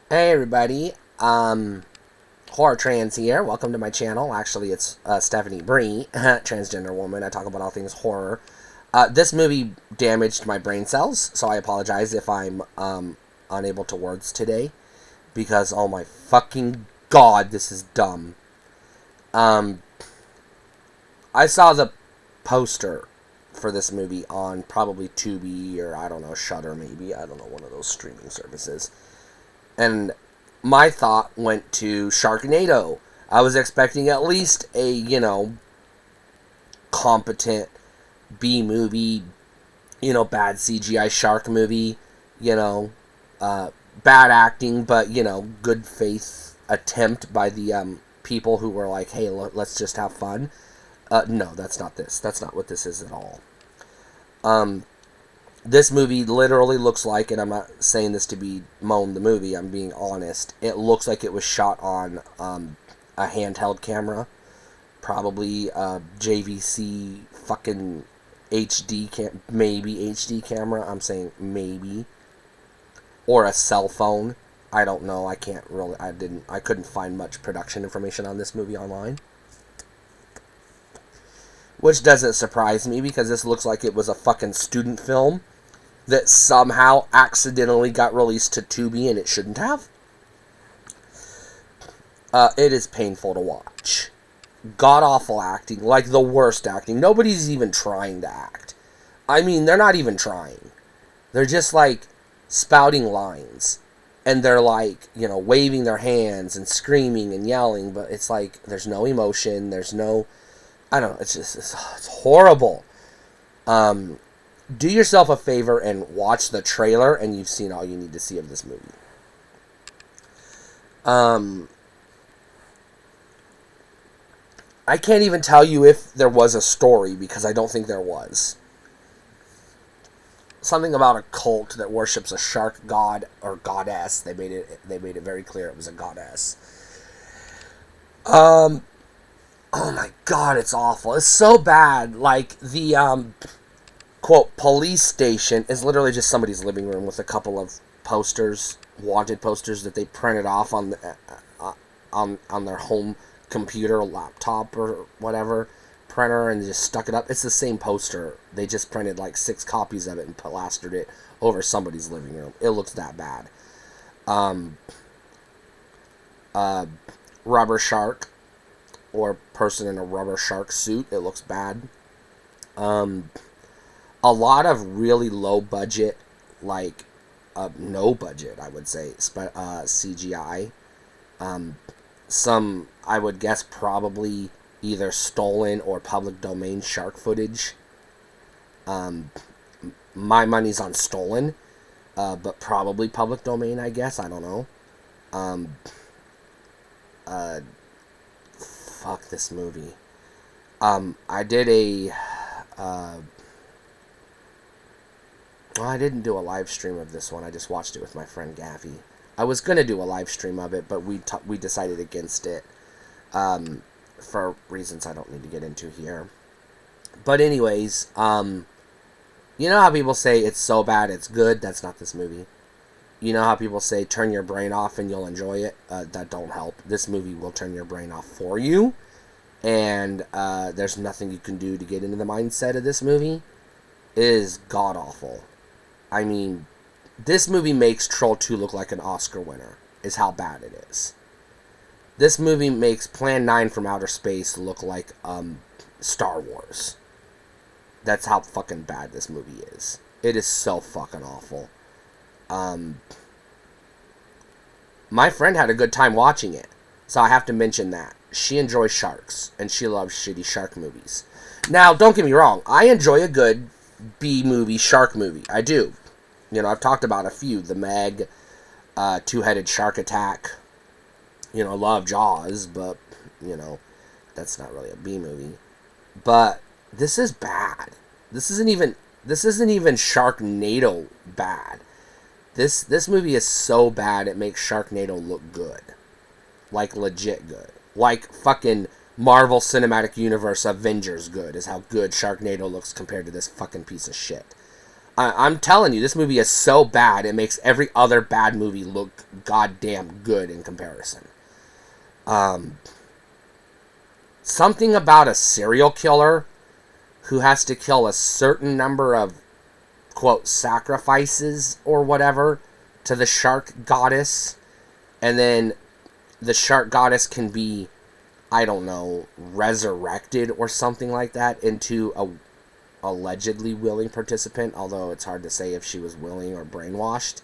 Hey everybody, Horror Trans here. Welcome to my channel. Actually, it's Stephanie Bree, transgender woman. I talk about all things horror. This movie damaged my brain cells, so I apologize if I'm unable to words today, because oh my fucking god, this is dumb. Um, I saw the poster for this movie on probably Tubi or I don't know, Shudder maybe. I don't know, one of those streaming services. And my thought went to Sharknado. I was expecting at least a, competent B movie, bad CGI shark movie, bad acting, but, good faith attempt by the people who were like, hey, let's just have fun. No, that's not this. That's not what this is at all. This movie literally looks like, and I'm not saying this to be moan the movie, I'm being honest, it looks like it was shot on a handheld camera. Probably JVC fucking maybe HD camera. I'm saying maybe. Or a cell phone. I don't know. I couldn't find much production information on this movie online. Which doesn't surprise me because this looks like it was a fucking student film that somehow accidentally got released to Tubi and it shouldn't have. It is painful to watch. God-awful acting, like the worst acting. Nobody's even trying to act. I mean, they're not even trying. They're just, like, spouting lines. And they're, like, waving their hands and screaming and yelling, but it's like, there's no emotion, there's no... I don't know, it's horrible. Do yourself a favor and watch the trailer, and you've seen all you need to see of this movie. I can't even tell you if there was a story, because I don't think there was. Something about a cult that worships a shark god or goddess. They made it very clear it was a goddess. Oh my god, it's awful. It's so bad. Like, the quote, police station is literally just somebody's living room with a couple of posters, wanted posters that they printed off on on their home computer, laptop, or whatever printer, and just stuck it up. It's the same poster. They just printed like 6 copies of it and plastered it over somebody's living room. It looks that bad. Rubber shark, or person in a rubber shark suit. It looks bad. A lot of really low budget, like, no budget, I would say, CGI. Some, I would guess, probably either stolen or public domain shark footage. My money's on stolen, but probably public domain, I guess. I don't know. Fuck this movie. I did a... well, I didn't do a live stream of this one. I just watched it with my friend Gaffy. I was going to do a live stream of it, but we decided against it for reasons I don't need to get into here. But anyways, you know how people say it's so bad it's good? That's not this movie. You know how people say turn your brain off and you'll enjoy it? That don't help. This movie will turn your brain off for you. And there's nothing you can do to get into the mindset of this movie. It is god-awful. I mean, this movie makes Troll 2 look like an Oscar winner, is how bad it is. This movie makes Plan 9 from Outer Space look like Star Wars. That's how fucking bad this movie is. It is so fucking awful. My friend had a good time watching it, so I have to mention that. She enjoys sharks, and she loves shitty shark movies. Now, don't get me wrong, I enjoy a good B-movie shark movie. I do. I've talked about a few. The Meg, Two-Headed Shark Attack. I love Jaws, but, that's not really a B-movie. But this is bad. This isn't even Sharknado bad. This movie is so bad it makes Sharknado look good. Like, legit good. Like, fucking Marvel Cinematic Universe Avengers good is how good Sharknado looks compared to this fucking piece of shit. I'm telling you, this movie is so bad, it makes every other bad movie look goddamn good in comparison. Something about a serial killer who has to kill a certain number of, quote, sacrifices or whatever to the shark goddess, and then the shark goddess can be, I don't know, resurrected or something like that into a allegedly willing participant, although it's hard to say if she was willing or brainwashed,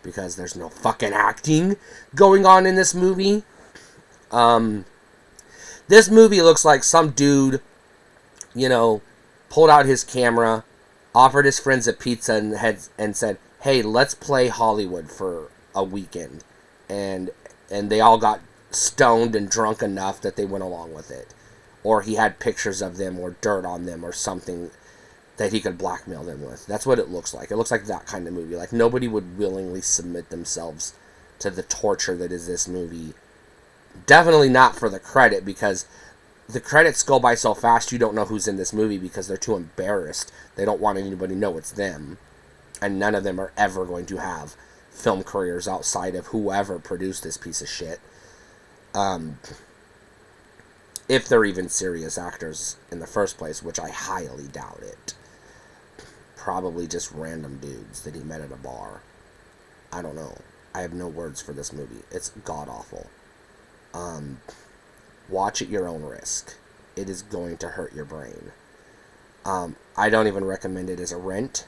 because there's no fucking acting going on in this movie. This movie looks like some dude, pulled out his camera, offered his friends a pizza, and said, "Hey, let's play Hollywood for a weekend," and they all got stoned and drunk enough that they went along with it, or he had pictures of them or dirt on them or something that he could blackmail them with. That's what it looks like. It looks like that kind of movie. Like, nobody would willingly submit themselves to the torture that is this movie. Definitely not for the credit, because the credits go by so fast you don't know who's in this movie because they're too embarrassed. They don't want anybody to know it's them. And none of them are ever going to have film careers outside of whoever produced this piece of shit. If they're even serious actors in the first place, which I highly doubt it. Probably just random dudes that he met at a bar. I don't know. I have no words for this movie. It's god-awful. Watch at your own risk. It is going to hurt your brain. I don't even recommend it as a rent.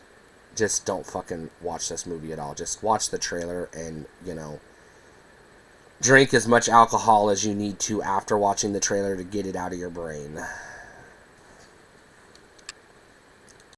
Just don't fucking watch this movie at all. Just watch the trailer and, drink as much alcohol as you need to after watching the trailer to get it out of your brain.